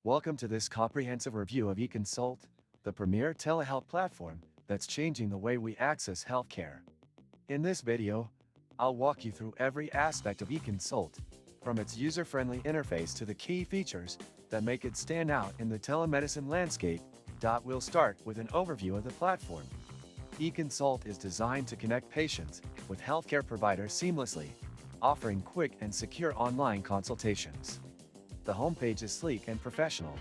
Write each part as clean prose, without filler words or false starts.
Welcome to this comprehensive review of eConsult, the premier telehealth platform that's changing the way we access healthcare. In this video, I'll walk you through every aspect of eConsult, from its user-friendly interface to the key features that make it stand out in the telemedicine landscape. We'll start with an overview of the platform. eConsult is designed to connect patients with healthcare providers seamlessly, offering quick and secure online consultations. The homepage is sleek and professional,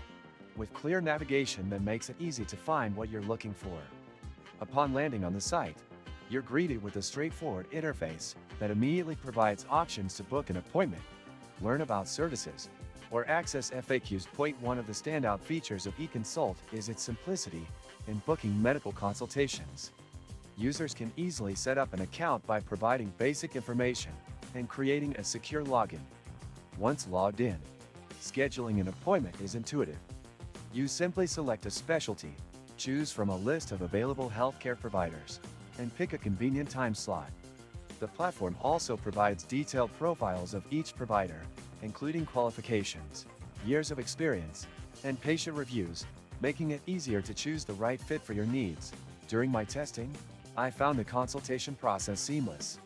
with clear navigation that makes it easy to find what you're looking for. Upon landing on the site, you're greeted with a straightforward interface that immediately provides options to book an appointment, learn about services, or access FAQs. One of the standout features of eConsult is its simplicity in booking medical consultations. Users can easily set up an account by providing basic information and creating a secure login. Once logged in, scheduling an appointment is intuitive. You simply select a specialty, choose from a list of available healthcare providers, and pick a convenient time slot. The platform also provides detailed profiles of each provider, including qualifications, years of experience, and patient reviews, making it easier to choose the right fit for your needs. During my testing, I found the consultation process seamless.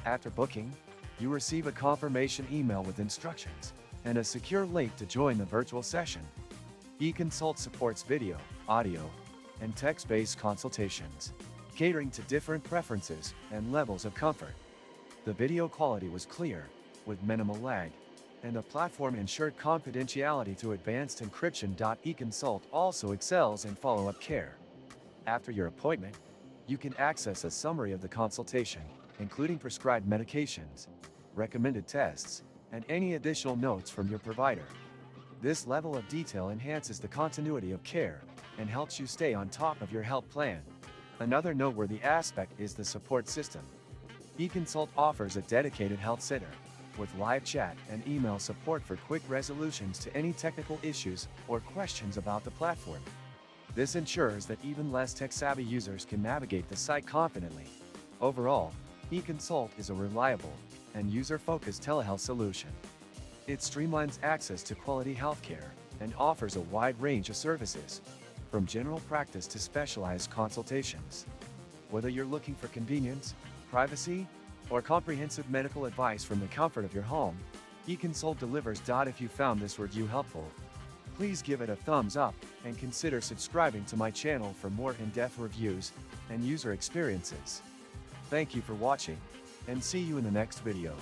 After booking, you receive a confirmation email with instructions and a secure link to join the virtual session. eConsult supports video, audio, and text-based consultations, catering to different preferences and levels of comfort. The video quality was clear, with minimal lag, and the platform ensured confidentiality through advanced encryption. eConsult also excels in follow-up care. After your appointment, you can access a summary of the consultation, including prescribed medications, recommended tests, and any additional notes from your provider. This level of detail enhances the continuity of care and helps you stay on top of your health plan. Another noteworthy aspect is the support system. eConsult offers a dedicated health center, with live chat and email support for quick resolutions to any technical issues or questions about the platform. This ensures that even less tech-savvy users can navigate the site confidently. Overall, eConsult is a reliable and user-focused telehealth solution. It streamlines access to quality healthcare and offers a wide range of services, from general practice to specialized consultations. Whether you're looking for convenience, privacy, or comprehensive medical advice from the comfort of your home, eConsult delivers. If you found this review helpful, please give it a thumbs up and consider subscribing to my channel for more in-depth reviews and user experiences. Thank you for watching, and see you in the next video.